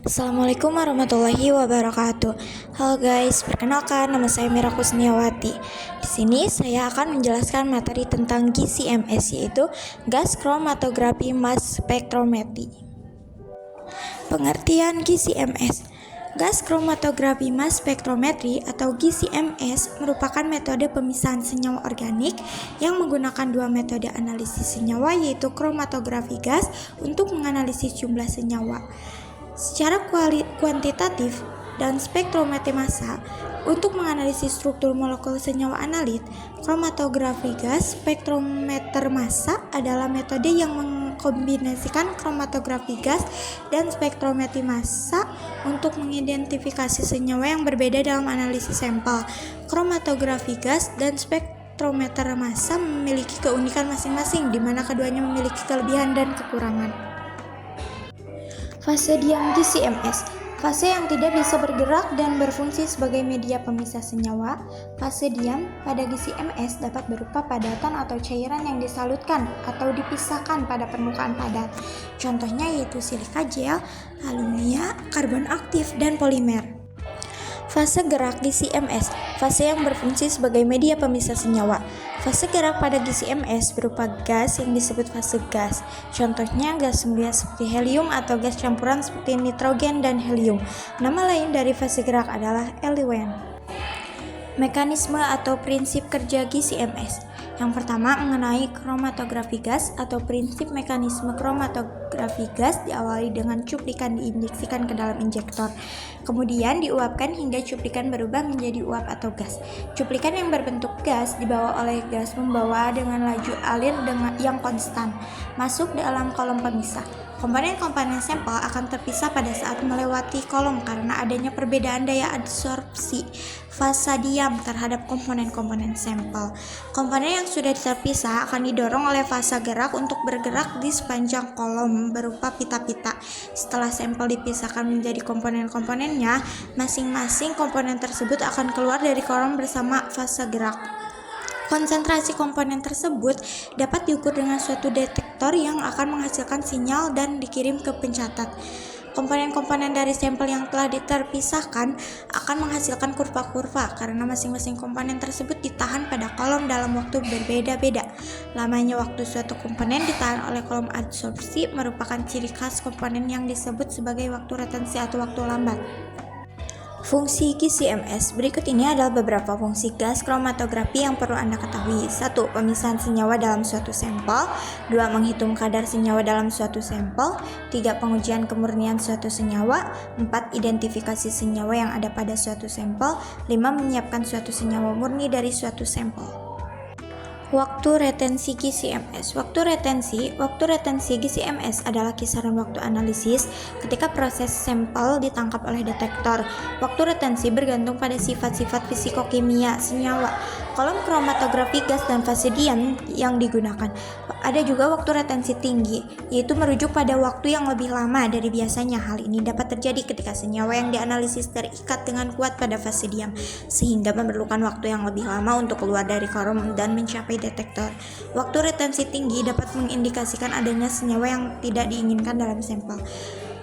Assalamualaikum warahmatullahi wabarakatuh. Halo guys, perkenalkan nama saya Mira Kusniawati. Di sini saya akan menjelaskan materi tentang GCMS, yaitu Gas Chromatography Mass Spectrometry. Pengertian GCMS. Gas Chromatography Mass Spectrometry atau GCMS merupakan metode pemisahan senyawa organik yang menggunakan dua metode analisis senyawa, yaitu kromatografi gas untuk menganalisis jumlah senyawa secara kuantitatif dan spektrometri massa untuk menganalisis struktur molekul senyawa analit. Kromatografi gas spektrometer massa adalah metode yang mengkombinasikan kromatografi gas dan spektrometri massa untuk mengidentifikasi senyawa yang berbeda dalam analisis sampel. Kromatografi gas dan spektrometer massa memiliki keunikan masing-masing, di mana keduanya memiliki kelebihan dan kekurangan. Fase diam GCMS, fase yang tidak bisa bergerak dan berfungsi sebagai media pemisah senyawa. Fase diam pada GCMS dapat berupa padatan atau cairan yang disalutkan atau dipisahkan pada permukaan padat. Contohnya yaitu silika gel, alumina, karbon aktif, dan polimer. Fase gerak GCMS, fase yang berfungsi sebagai media pemisah senyawa. Fase gerak pada GCMS berupa gas yang disebut fase gas. Contohnya gas mulia seperti helium atau gas campuran seperti nitrogen dan helium. Nama lain dari fase gerak adalah eluent. Mekanisme atau prinsip kerja GCMS. Yang pertama mengenai kromatografi gas atau prinsip mekanisme kromatografi gas diawali dengan cuplikan diinjeksikan ke dalam injektor. Kemudian diuapkan hingga cuplikan berubah menjadi uap atau gas. Cuplikan yang berbentuk gas dibawa oleh gas membawa dengan laju alir yang konstan masuk dalam kolom pemisah. Komponen-komponen sampel akan terpisah pada saat melewati kolom karena adanya perbedaan daya adsorpsi fase diam terhadap komponen-komponen sampel. Komponen yang sudah terpisah akan didorong oleh fase gerak untuk bergerak di sepanjang kolom berupa pita-pita. Setelah sampel dipisahkan menjadi komponen-komponennya, masing-masing komponen tersebut akan keluar dari kolom bersama fase gerak. Konsentrasi komponen tersebut dapat diukur dengan suatu detektor yang akan menghasilkan sinyal dan dikirim ke pencatat. Komponen-komponen dari sampel yang telah terpisahkan akan menghasilkan kurva-kurva karena masing-masing komponen tersebut ditahan pada kolom dalam waktu berbeda-beda. Lamanya waktu suatu komponen ditahan oleh kolom adsorpsi merupakan ciri khas komponen yang disebut sebagai waktu retensi atau waktu lambat. Fungsi GCMS. Berikut ini adalah beberapa fungsi gas kromatografi yang perlu Anda ketahui. 1. Pemisahan senyawa dalam suatu sampel. 2. Menghitung kadar senyawa dalam suatu sampel. 3. Pengujian kemurnian suatu senyawa. 4. Identifikasi senyawa yang ada pada suatu sampel. 5. Menyiapkan suatu senyawa murni dari suatu sampel. Waktu retensi GCMS. Waktu retensi GCMS adalah kisaran waktu analisis ketika proses sampel ditangkap oleh detektor. Waktu retensi bergantung pada sifat-sifat fisikokimia senyawa, kolom kromatografi gas dan fase diam yang digunakan. Ada juga waktu retensi tinggi, yaitu merujuk pada waktu yang lebih lama dari biasanya. Hal ini dapat terjadi ketika senyawa yang dianalisis terikat dengan kuat pada fase diam, sehingga memerlukan waktu yang lebih lama untuk keluar dari kolom dan mencapai detektor. Waktu retensi tinggi dapat mengindikasikan adanya senyawa yang tidak diinginkan dalam sampel.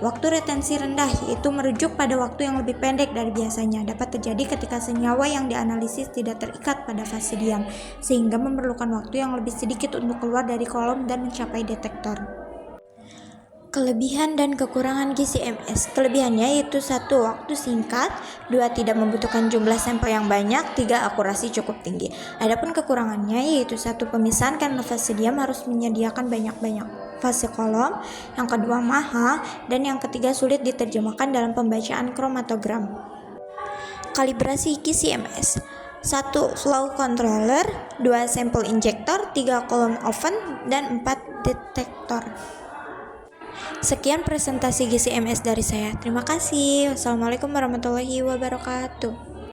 Waktu retensi rendah, yaitu merujuk pada waktu yang lebih pendek dari biasanya, dapat terjadi ketika senyawa yang dianalisis tidak terikat pada fase diam, sehingga memerlukan waktu yang lebih sedikit untuk keluar dari kolom dan mencapai detektor. Kelebihan dan kekurangan GCMS. Kelebihannya yaitu 1. Waktu singkat. 2. Tidak membutuhkan jumlah sampel yang banyak. 3. Akurasi cukup tinggi. Adapun kekurangannya yaitu 1. Pemisahan karena fase diam harus menyediakan banyak fase kolom. Yang kedua mahal. Dan yang ketiga sulit diterjemahkan dalam pembacaan kromatogram. Kalibrasi GCMS. 1. Flow controller. 2. Sample injector. 3. Column oven. Dan 4. Detektor. Sekian presentasi GCMS dari saya. Terima kasih. Wassalamualaikum warahmatullahi wabarakatuh.